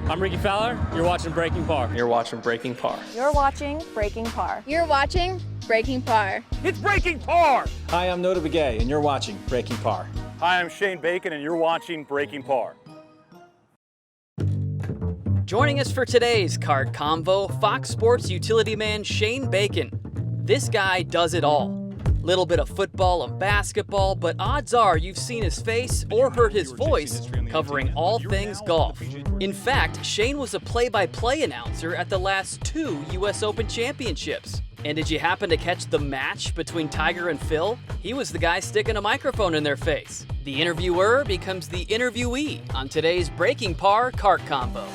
I'm Ricky Fowler. You're watching Breaking Par. You're watching Breaking Par. You're watching Breaking Par. You're watching Breaking Par. It's Breaking Par! Hi, I'm Noda Begay, and you're watching Breaking Par. Hi, I'm Shane Bacon, and you're watching Breaking Par. Joining us for today's Cart Convo, Fox Sports utility man Shane Bacon. This guy does it all. Little bit of football and basketball, but odds are you've seen his face or heard his voice covering all things golf. In fact, Shane was a play-by-play announcer at the last 2 U.S. Open championships. And did you happen to catch the match between Tiger and Phil? He was the guy sticking a microphone in their face. The interviewer becomes the interviewee on today's Breaking Par Cart Convo.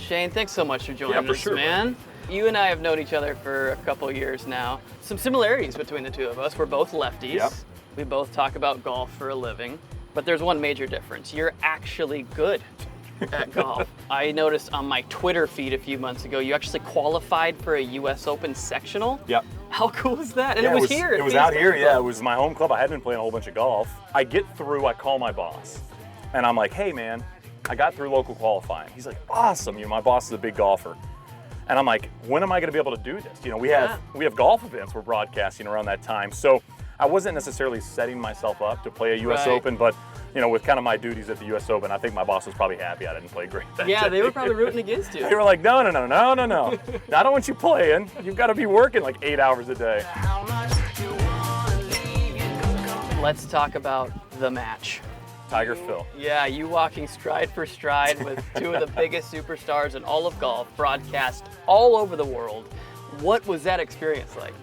Shane, thanks so much for joining us, man. You and I have known each other for a couple of years now. Some similarities between the two of us. We're both lefties. Yep. We both talk about golf for a living. But there's one major difference. You're actually good at golf. I noticed on my Twitter feed a few months ago, you actually qualified for a U.S. Open sectional. Yep. How cool is that? And Yeah, it was here. It was out here, yeah. It was my home club. I hadn't been playing a whole bunch of golf. I get through, I call my boss, and I'm like, hey, man, I got through local qualifying. He's like, awesome. You know, my boss is a big golfer. And I'm like, when am I going to be able to do this? You know, we have golf events we're broadcasting around that time. So I wasn't necessarily setting myself up to play a U.S. Open, but you know, with kind of my duties at the U.S. Open, I think my boss was probably happy I didn't play great that day. Yeah, they were probably rooting against you. They were like, no. I don't want you playing. You've got to be working like 8 hours a day. Let's talk about the match. Tiger Phil. Yeah, you walking stride for stride with 2 of the biggest superstars in all of golf, broadcast all over the world. What was that experience like?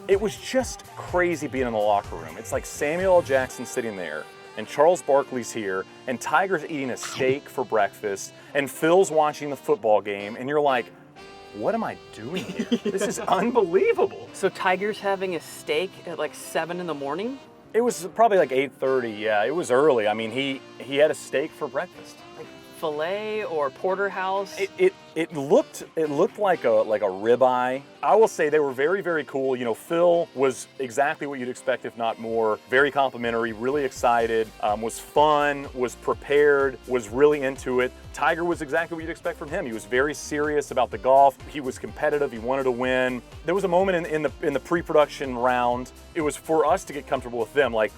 It was just crazy being in the locker room. It's like Samuel L. Jackson sitting there, and Charles Barkley's here, and Tiger's eating a steak for breakfast, and Phil's watching the football game, and you're like, what am I doing here? This is unbelievable. So Tiger's having a steak at like 7 in the morning? It was probably like 8:30, yeah, it was early. I mean, he had a steak for breakfast. Like filet or porterhouse? It looked like a ribeye. I will say they were very, very cool. You know, Phil was exactly what you'd expect, if not more. Very complimentary, really excited, was fun, was prepared, was really into it. Tiger was exactly what you'd expect from him. He was very serious about the golf. He was competitive. He wanted to win. There was a moment in the pre-production round. It was for us to get comfortable with them. Like,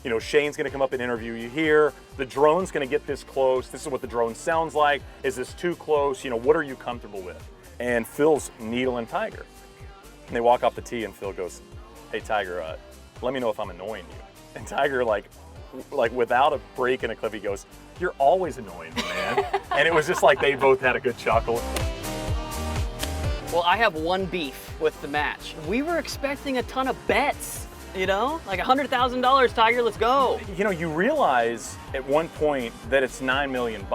you know, Shane's gonna come up and interview you here. The drone's gonna get this close. This is what the drone sounds like. Is this too close? You know, what are you comfortable with? And Phil's needling Tiger. And they walk off the tee and Phil goes, hey Tiger, let me know if I'm annoying you. And Tiger, like without a break in a clip, he goes, you're always annoying me, man. And it was just like they both had a good chuckle. Well, I have one beef with the match. We were expecting a ton of bets. You know, like $100,000, Tiger, let's go. You know, you realize at one point that it's $9 million.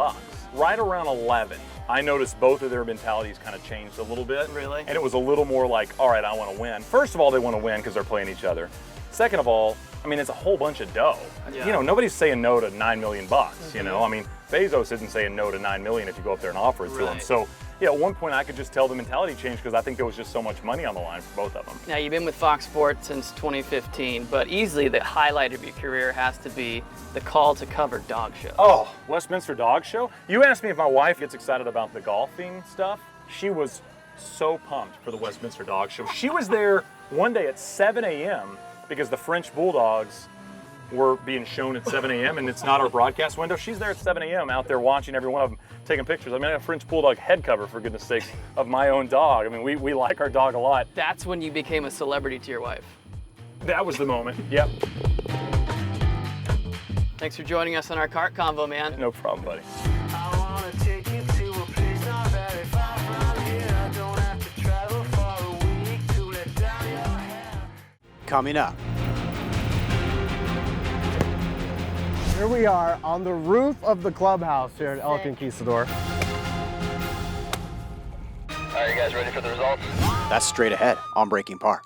Right around 11, I noticed both of their mentalities kind of changed a little bit. Really? And it was a little more like, all right, I want to win. First of all, they want to win because they're playing each other. Second of all, I mean, it's a whole bunch of dough. Yeah. You know, nobody's saying no to $9 million, you know? I mean, Bezos isn't saying no to $9 million if you go up there and offer it to him. So, yeah, at one point I could just tell the mentality changed because I think there was just so much money on the line for both of them. Now, you've been with Fox Sports since 2015, but easily the highlight of your career has to be the call to cover dog shows. Oh, Westminster Dog Show? You asked me if my wife gets excited about the golfing stuff. She was so pumped for the Westminster Dog Show. She was there one day at 7 a.m. because the French Bulldogs were being shown at 7 a.m. and it's not our broadcast window. She's there at 7 a.m. out there watching every one of them, taking pictures. I mean, I have a French Bulldog head cover, for goodness sakes, of my own dog. I mean, we like our dog a lot. That's when you became a celebrity to your wife. That was the moment, yep. Thanks for joining us on our Cart Convo, man. No problem, buddy. Coming up. Here we are on the roof of the clubhouse here at El Conquistador. Are you guys ready for the results? That's straight ahead on Breaking Par.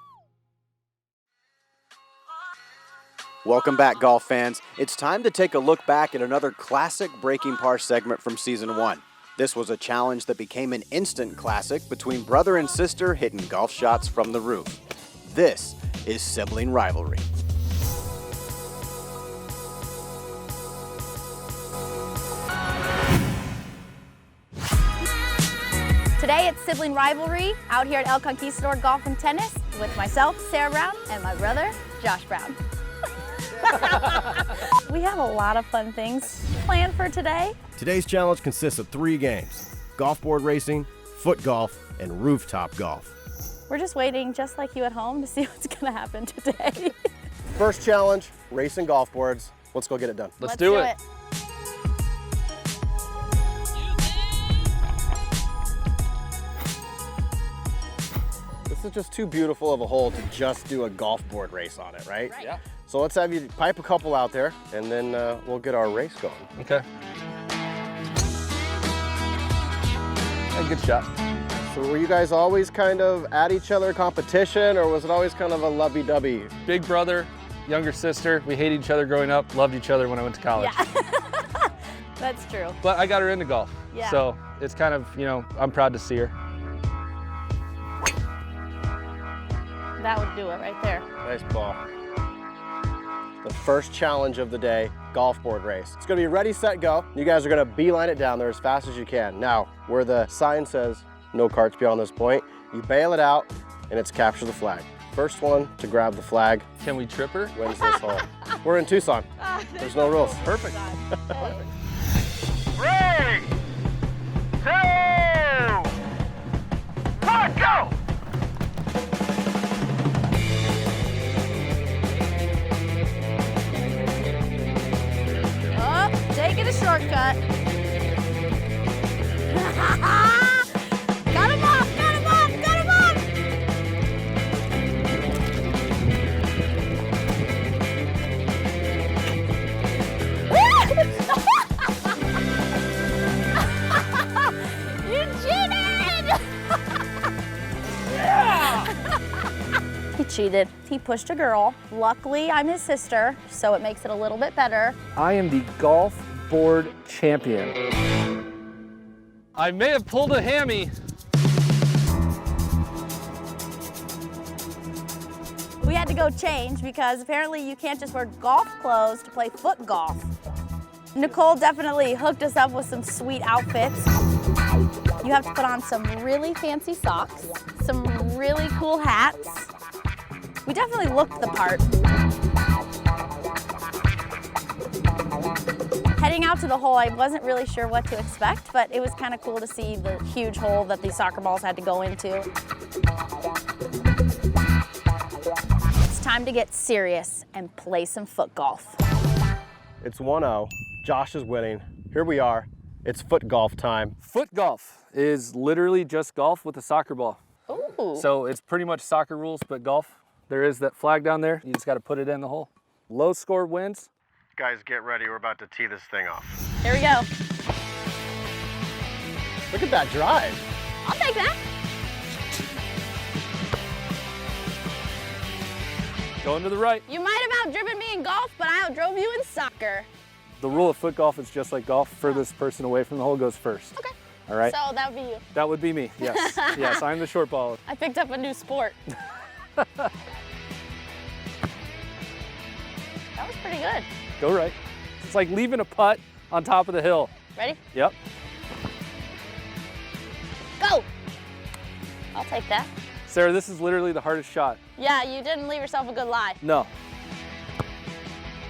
Welcome back, golf fans. It's time to take a look back at another classic Breaking Par segment from Season 1. This was a challenge that became an instant classic between brother and sister hitting golf shots from the roof. This is sibling rivalry. Today it's sibling rivalry out here at El Conquistador Golf and Tennis with myself, Sarah Brown, and my brother, Josh Brown. We have a lot of fun things planned for today. Today's challenge consists of 3 games: golf board racing, foot golf, and rooftop golf. We're just waiting, just like you at home, to see what's gonna happen today. First challenge, racing golf boards. Let's go get it done. Let's do it. This is just too beautiful of a hole to just do a golf board race on it, right? Yeah. So let's have you pipe a couple out there, and then we'll get our race going. Okay. Good shot. So were you guys always kind of at each other competition, or was it always kind of a lovey-dovey? Big brother, younger sister. We hated each other growing up, loved each other when I went to college. Yeah. That's true. But I got her into golf. Yeah. So it's kind of, I'm proud to see her. That would do it right there. Nice ball. The first challenge of the day, golf board race. It's gonna be ready, set, go. You guys are gonna beeline it down there as fast as you can. Now, where the sign says no carts beyond this point, you bail it out and it's capture the flag. First one to grab the flag Can we trip her? wins this hole. We're in Tucson. There's no rules. Perfect. 3, 2, 1, go! Oh, taking a shortcut. Got him off, got him off, got him off! You cheated! He cheated. He pushed a girl. Luckily, I'm his sister, so it makes it a little bit better. I am the golf board champion. I may have pulled a hammy. We had to go change because apparently you can't just wear golf clothes to play foot golf. Nicole definitely hooked us up with some sweet outfits. You have to put on some really fancy socks, some really cool hats. We definitely looked the part. Heading out to the hole, I wasn't really sure what to expect, but it was kind of cool to see the huge hole that these soccer balls had to go into. It's time to get serious and play some foot golf. It's 1-0. Josh is winning. Here we are. It's foot golf time. Foot golf is literally just golf with a soccer ball. Ooh. So it's pretty much soccer rules, but golf. There is that flag down there. You just got to put it in the hole. Low score wins. Guys, get ready. We're about to tee this thing off. Here we go. Look at that drive. I'll take that. Going to the right. You might have outdriven me in golf, but I outdrove you in soccer. The rule of foot golf is just like golf. Furthest person away from the hole goes first. Okay. All right? So that would be you. That would be me, yes. Yes, I'm the short baller. I picked up a new sport. That was pretty good. Go right. It's like leaving a putt on top of the hill. Ready? Yep. Go! I'll take that. Sarah, this is literally the hardest shot. Yeah, you didn't leave yourself a good lie. No.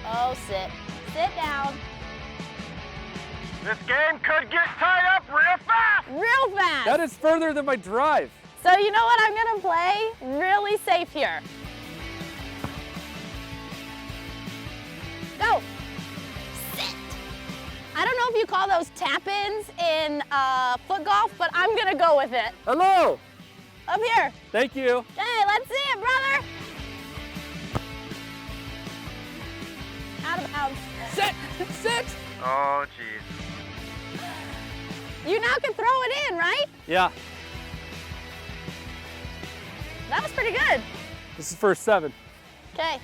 Oh, sit. Sit down. This game could get tied up real fast! Real fast. That is further than my drive. So you know what? I'm gonna play really safe here. Go. Sit. I don't know if you call those tap-ins in foot golf, but I'm gonna go with it. Hello. Up here. Thank you. Okay, let's see it, brother. Out of bounds. Sit. Sit. Oh, jeez. You now can throw it in, right? Yeah. That was pretty good. This is first 7. Okay.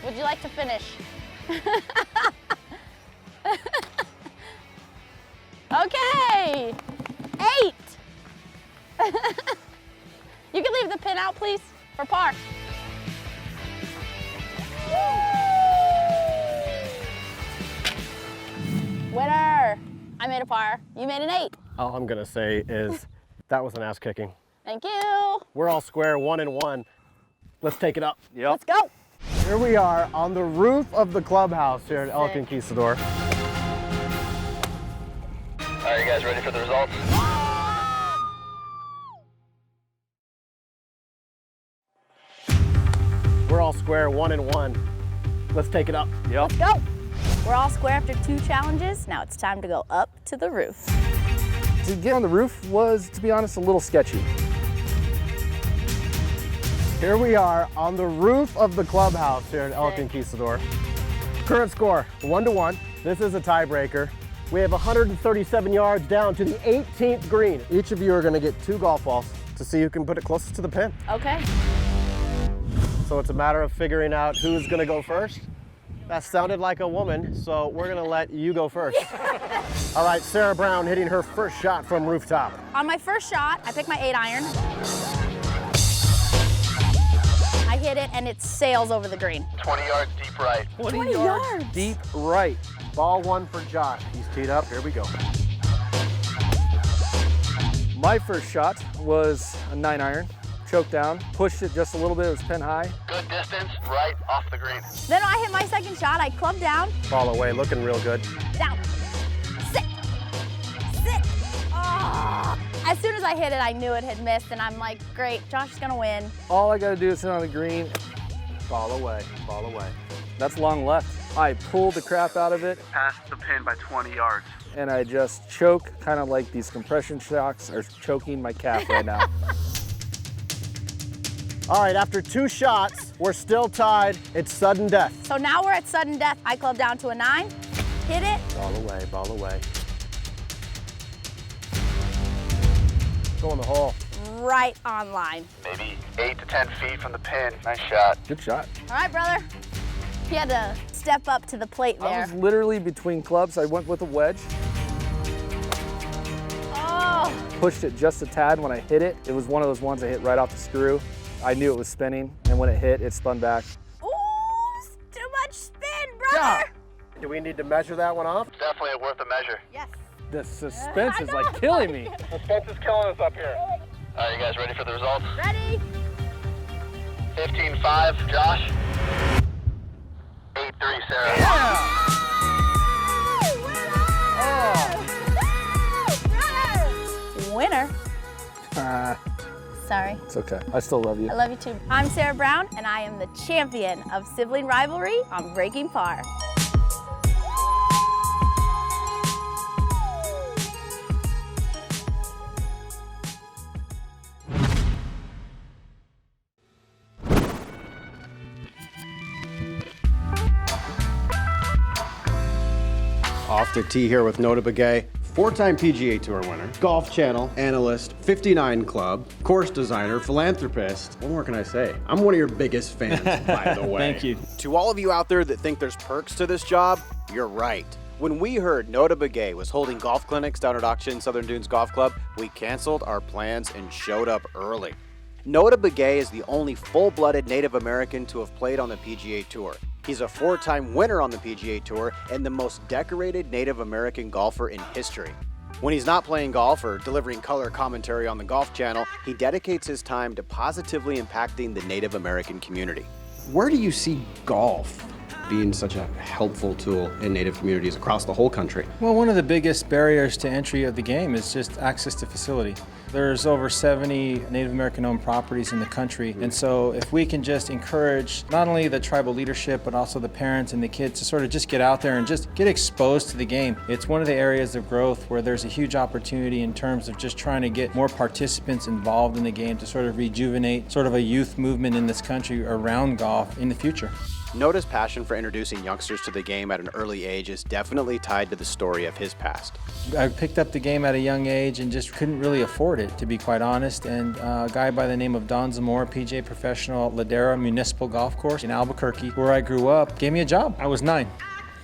Would you like to finish? Okay. 8. You can leave the pin out, please, for par. Winner. I made a par. You made an 8. All I'm gonna say is that was an ass kicking. Thank you. We're all square, 1 and 1. Let's take it up. Yep. Let's go. Here we are on the roof of the clubhouse here at El Conquistador. All right, you guys ready for the results? We're all square, 1 and 1. Let's take it up. Yep. Let's go. We're all square after 2 challenges. Now it's time to go up to the roof. To get on the roof was, to be honest, a little sketchy. Here we are on the roof of the clubhouse here at El Conquistador. Current score, 1-1. This is a tiebreaker. We have 137 yards down to the 18th green. Each of you are gonna get 2 golf balls to see who can put it closest to the pin. Okay. So it's a matter of figuring out who's gonna go first. That sounded like a woman, so we're gonna let you go first. All right, Sarah Brown hitting her first shot from rooftop. On my first shot, I picked my 8-iron. I hit it and it sails over the green. 20 yards deep right. 20 yards. Deep right. Ball 1 for Josh. He's teed up, here we go. My first shot was a 9-iron. Choked down, pushed it just a little bit, it was pin high. Good distance, right off the green. Then I hit my second shot, I clubbed down, Ball away, looking real good. down, sit, sit. Oh. As soon as I hit it, I knew it had missed, and I'm like, great, Josh is gonna win. All I gotta do is hit on the green. Ball away, ball away. That's long left. I pulled the crap out of it, Past the pin by 20 yards. and I just choke, kind of like these compression shocks are choking my calf right now. All right, after 2 shots, we're still tied. It's sudden death. So now we're at sudden death. I clubbed down to a 9, hit it, Ball away, ball away. Go in the hole. right on line. Maybe 8 to 10 feet from the pin. Nice shot. Good shot. All right, brother. You had to step up to the plate I there. was literally between clubs. I went with a wedge, Oh, pushed it just a tad. When I hit it, it was one of those ones I hit right off the screw. I knew it was spinning, and when it hit, it spun back. ooh, too much spin, brother. Do we need to measure that one off? Definitely worth a measure. Yes. The suspense is like killing me. Suspense is killing us up here. All right, you guys ready for the results? Ready? 15-5, Josh. 8-3, Sarah. Winner. Ah, Sorry. it's okay. I still love you. I love you too. I'm Sarah Brown, and I am the champion of sibling rivalry on Breaking Par. Off the tee here with Nota Begay, 4-time PGA Tour winner, Golf Channel analyst, 59 Club, course designer, philanthropist. What more can I say? I'm one of your biggest fans, by the way. Thank you. To all of you out there that think there's perks to this job, you're right. When we heard Nota Begay was holding golf clinics down at Auction Southern Dunes Golf Club, we canceled our plans and showed up early. Nota Begay is the only full-blooded Native American to have played on the PGA Tour. He's a 4-time winner on the PGA Tour and the most decorated Native American golfer in history. When he's not playing golf or delivering color commentary on the Golf Channel, he dedicates his time to positively impacting the Native American community. Where do you see golf being such a helpful tool in Native communities across the whole country? Well, one of the biggest barriers to entry of the game is just access to facility. There's over 70 Native American owned properties in the country, and so if we can just encourage not only the tribal leadership but also the parents and the kids to sort of just get out there and just get exposed to the game, it's one of the areas of growth where there's a huge opportunity in terms of just trying to get more participants involved in the game to sort of rejuvenate sort of a youth movement in this country around golf in the future. Nota's passion for introducing youngsters to the game at an early age is definitely tied to the story of his past. I picked up the game at a young age and just couldn't really afford it, to be quite honest. And a guy by the name of Don Zamora, PGA professional at Ladera Municipal Golf Course in Albuquerque, where I grew up, gave me a job. I was 9.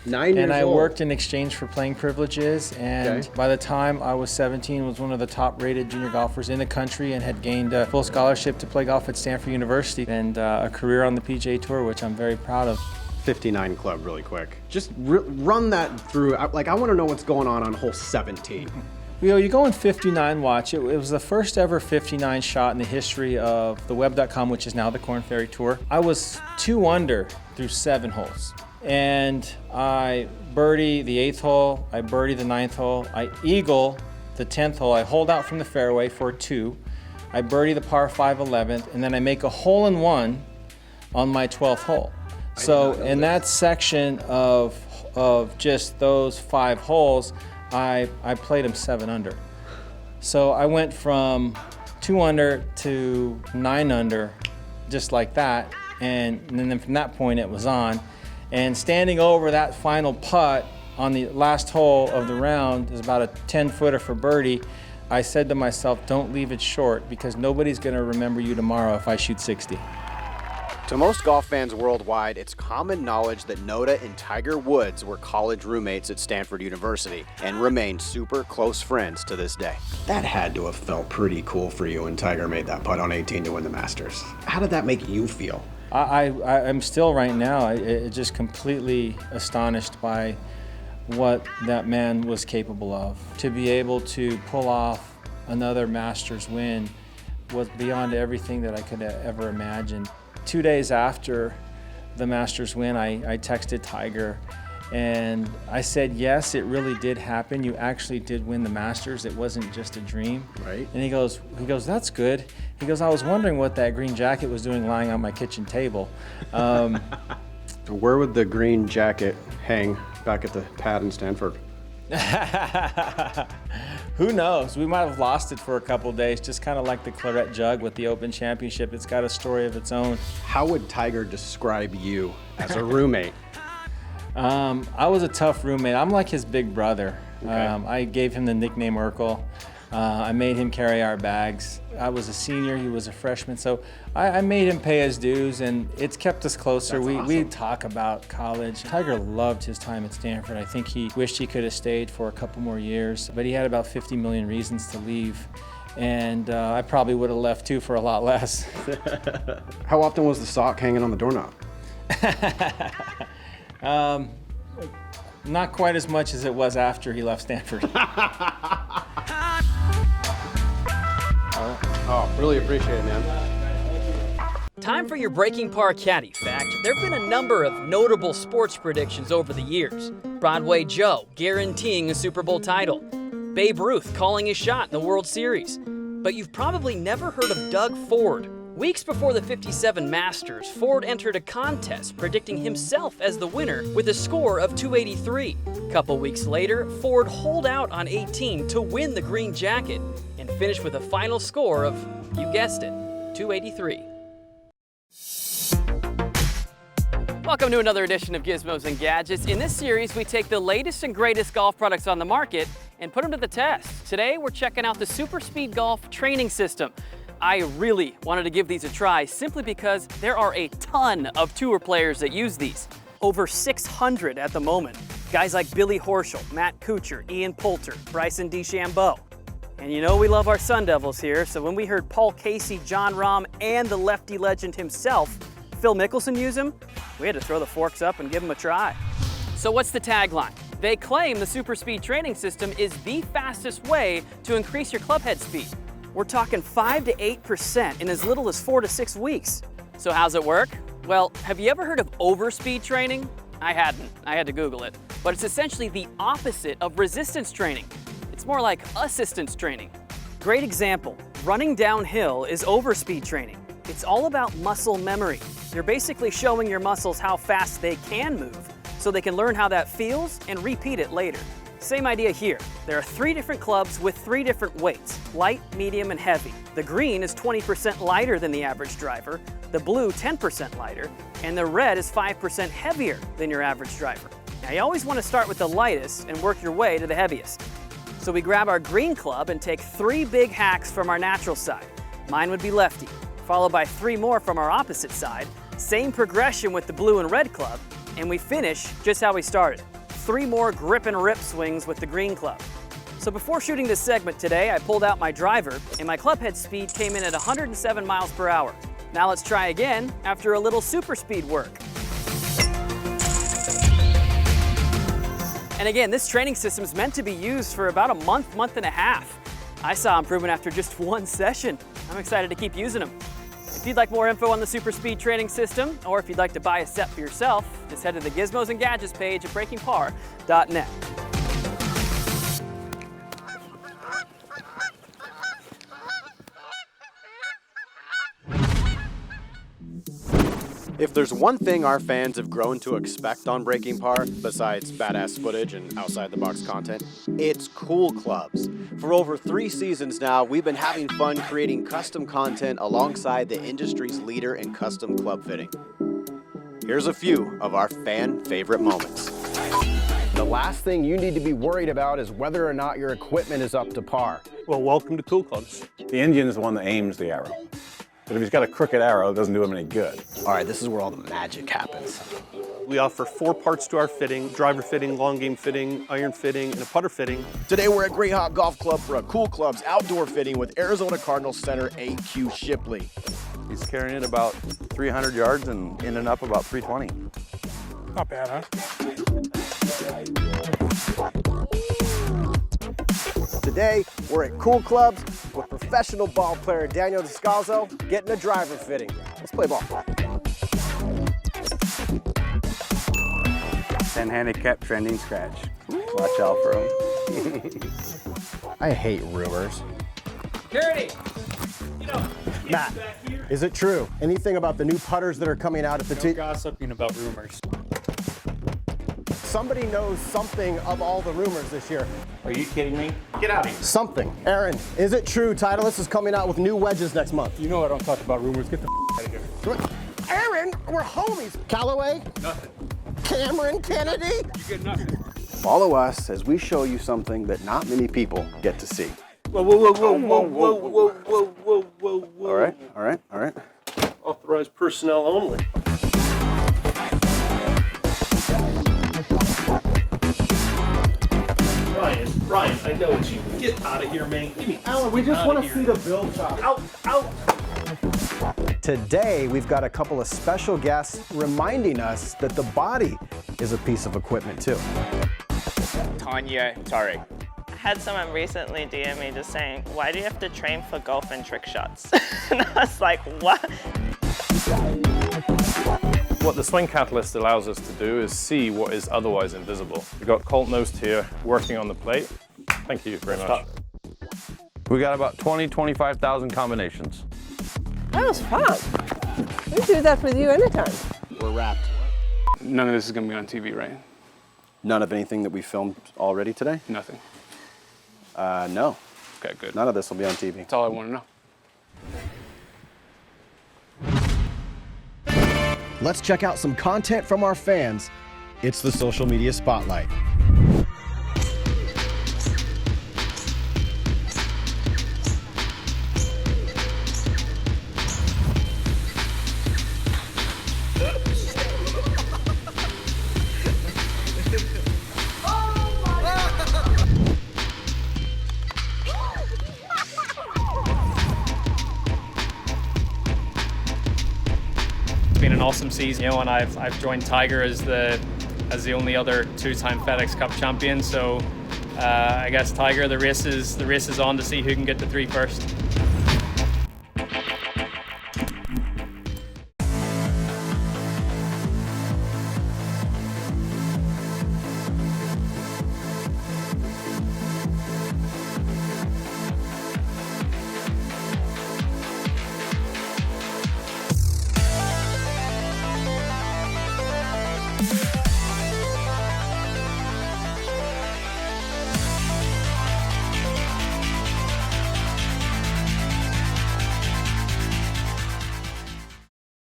9 years And I old. worked in exchange for playing privileges, and Okay. by the time I was 17, was one of the top rated junior golfers in the country and had gained a full scholarship to play golf at Stanford University and a career on the PGA Tour, which I'm very proud of. 59 club really quick. Just run that through. I want to know what's going on hole 17. You know, you go in 59 watch. It was the first ever 59 shot in the history of the web.com, which is now the Korn Ferry Tour. I was 2 under through 7 holes. And I birdie the 8th hole, I birdie the 9th hole, I eagle the 10th hole, I hold out from the fairway for a 2, I birdie the par 5 11th, and then I make a hole-in-one on my 12th hole. So in that section of just those 5 holes, I played them 7 under. So I went from 2 under to 9 under, just like that, and then from that point it was on. And standing over that final putt on the last hole of the round is about a 10-footer for birdie. I said to myself, don't leave it short, because nobody's gonna remember you tomorrow if I shoot 60. To most golf fans worldwide, it's common knowledge that Noda and Tiger Woods were college roommates at Stanford University and remain super close friends to this day. That had to have felt pretty cool for you when Tiger made that putt on 18 to win the Masters. How did that make you feel? I'm still right now just completely astonished by what that man was capable of. To be able to pull off another Masters win was beyond everything that I could ever imagine. 2 days after the Masters win, I texted Tiger and I said, yes, it really did happen. You actually did win the Masters. It wasn't just a dream. Right. And he goes, that's good. He goes, I was wondering what that green jacket was doing lying on my kitchen table. Where would the green jacket hang back at the pad in Stanford? Who knows? We might have lost it for a couple days, just kind of like the claret jug with the Open Championship. It's got a story of its own. How would Tiger describe you as a roommate? I was a tough roommate. I'm like his big brother. Okay. I gave him the nickname Urkel. I made him carry our bags. I was a senior, he was a freshman, so I made him pay his dues, and it's kept us closer. We talk about college. Tiger loved his time at Stanford. I think he wished he could have stayed for a couple more years, but he had about 50 million reasons to leave, and I probably would have left too for a lot less. How often was the sock hanging on the doorknob? Not quite as much as it was after he left Stanford. Oh, really appreciate it, man. Time for your breaking par caddy fact. There have been a number of notable sports predictions over the years. Broadway Joe guaranteeing a Super Bowl title. Babe Ruth calling his shot in the World Series. But you've probably never heard of Doug Ford. Weeks before the '57 Masters, Ford entered a contest predicting himself as the winner with a score of 283. Couple weeks later, Ford holed out on 18 to win the green jacket and finished with a final score of, you guessed it, 283. Welcome to another edition of Gizmos and Gadgets. In this series, we take the latest and greatest golf products on the market and put them to the test. Today, we're checking out the SuperSpeed Golf training system. I really wanted to give these a try simply because there are a ton of tour players that use these. Over 600 at the moment. Guys like Billy Horschel, Matt Kuchar, Ian Poulter, Bryson DeChambeau. And you know we love our Sun Devils here, so when we heard Paul Casey, John Rahm, and the lefty legend himself, Phil Mickelson, use them, we had to throw the forks up and give them a try. So what's the tagline? They claim the SuperSpeed training system is the fastest way to increase your club head speed. We're talking 5 to 8% in as little as 4 to 6 weeks. So how's it work? Well, have you ever heard of overspeed training? I hadn't. I had to Google it. But it's essentially the opposite of resistance training. It's more like assistance training. Great example, running downhill is overspeed training. It's all about muscle memory. You're basically showing your muscles how fast they can move so they can learn how that feels and repeat it later. Same idea here. There are 3 different clubs with 3 different weights, light, medium, and heavy. The green is 20% lighter than the average driver, the blue 10% lighter, and the red is 5% heavier than your average driver. Now you always want to start with the lightest and work your way to the heaviest. So we grab our green club and take 3 big hacks from our natural side. Mine would be lefty, followed by 3 more from our opposite side. Same progression with the blue and red club, And we finish just how we started. 3 more grip and rip swings with the green club. So before shooting this segment today, I pulled out my driver and my club head speed came in at 107 miles per hour. Now let's try again after a little super speed work. And again, this training system is meant to be used for about a month, month and a half. I saw improvement after just 1 session. I'm excited to keep using them. If you'd like more info on the SuperSpeed training system, or if you'd like to buy a set for yourself, just head to the Gizmos and Gadgets page at breakingpar.net. If there's one thing our fans have grown to expect on Breaking Par, besides badass footage and outside-the-box content, it's cool clubs. For over 3 seasons now, we've been having fun creating custom content alongside the industry's leader in custom club fitting. Here's a few of our fan favorite moments. The last thing you need to be worried about is whether or not your equipment is up to par. Well, welcome to Cool Clubs. The Indian is the one that aims the arrow. But if he's got a crooked arrow, it doesn't do him any good. All right, this is where all the magic happens. We offer 4 parts to our fitting: driver fitting, long game fitting, iron fitting, and a putter fitting. Today we're at Greyhawk Golf Club for a Cool Clubs outdoor fitting with Arizona Cardinals center A.Q. Shipley. He's carrying it about 300 yards and in and up about 320. Not bad, huh? Today we're at Cool Clubs with professional ball player Daniel Descalzo getting a driver fitting. Let's play ball. 10 handicap trending scratch. Watch out for him. I hate rumors. Security! Matt, is it true? Anything about the new putters that are coming out at the team? Gossiping about rumors. Somebody knows something of all the rumors this year. Are you kidding me? Get out of here. Something. Aaron, is it true Titleist is coming out with new wedges next month? You know I don't talk about rumors. Get the out of here. Aaron, we're homies. Callaway? Nothing. Cameron Kennedy? You get nothing. Follow us as we show you something that not many people get to see. Whoa, whoa, whoa, whoa, whoa, whoa, whoa, whoa, whoa, whoa, whoa. All right, all right, all right. Authorized personnel only. Ryan, I know it's you. Get out of here, man. Give me Alan, we just want to see the build shot. Out, out. Today, we've got a couple of special guests reminding us that the body is a piece of equipment too. Tanya Tarek. I had someone recently DM me just saying, why do you have to train for golf and trick shots? And I was like, what? What the swing catalyst allows us to do is see what is otherwise invisible. We've got Colt Nost here working on the plate. Thank you very much. We got about 25,000 combinations. That was fun. We do that with you anytime. We're wrapped. None of this is going to be on TV, right? None of anything that we filmed already today? Nothing. No. Okay, good. None of this will be on TV. That's all I want to know. Let's check out some content from our fans. It's the Social Media Spotlight. Been an awesome season, you know, and I've joined Tiger as the only other 2-time FedEx Cup champion. So I guess Tiger, the race is on to see who can get the 3 first.